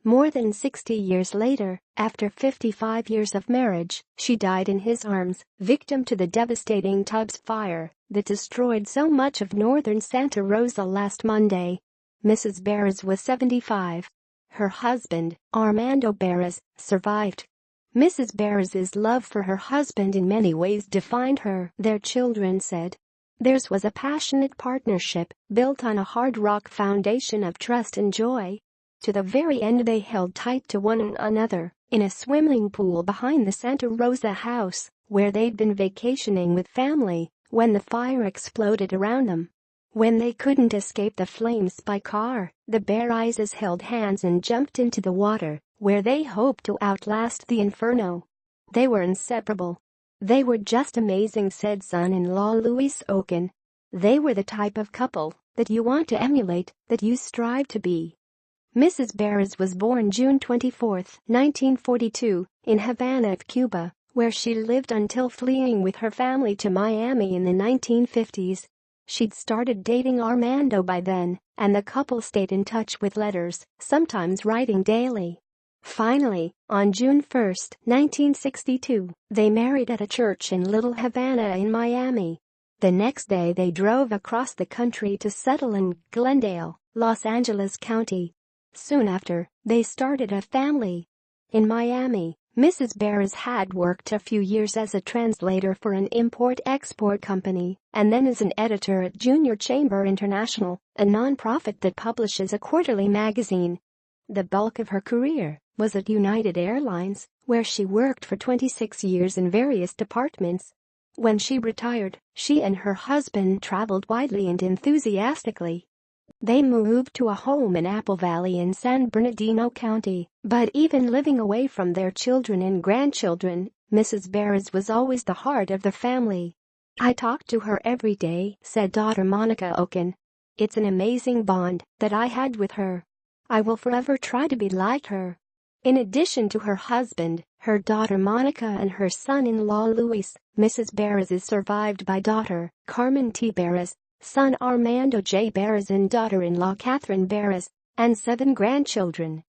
More than 60 years later, after 55 years of marriage, she died in his arms, victim to the devastating Tubbs fire that destroyed so much of northern Santa Rosa last Monday. Mrs. Berriz was 75. Her husband, Armando Berriz, survived. Mrs. Berriz's love for her husband in many ways defined her, their children said. Theirs was a passionate partnership built on a hard rock foundation of trust and joy. To the very end they held tight to one another in a swimming pool behind the Santa Rosa house where they'd been vacationing with family when the fire exploded around them. When they couldn't escape the flames by car, the Berrizes held hands and jumped into the water where they hoped to outlast the inferno. They were inseparable. They were just amazing, said son-in-law Luis Oken. They were the type of couple that you want to emulate, that you strive to be. Mrs. Berriz was born June 24, 1942, in Havana, Cuba, where she lived until fleeing with her family to Miami in the 1950s. She'd started dating Armando by then, and the couple stayed in touch with letters, sometimes writing daily. Finally, on June 1, 1962, they married at a church in Little Havana in Miami. The next day they drove across the country to settle in Glendale, Los Angeles County. Soon after, they started a family. In Miami, Mrs. Berriz had worked a few years as a translator for an import-export company and then as an editor at Junior Chamber International, a non-profit that publishes a quarterly magazine. The bulk of her career was at United Airlines, where she worked for 26 years in various departments. When she retired, she and her husband traveled widely and enthusiastically. They moved to a home in Apple Valley in San Bernardino County, but even living away from their children and grandchildren, Mrs. Berriz was always the heart of the family. I talk to her every day, said daughter Monica Oken. It's an amazing bond that I had with her. I will forever try to be like her. In addition to her husband, her daughter Monica and her son-in-law Luis, Mrs. Berriz is survived by daughter Carmen T. Berriz, son Armando J. Berriz and daughter-in-law Catherine Berriz, and 7 grandchildren.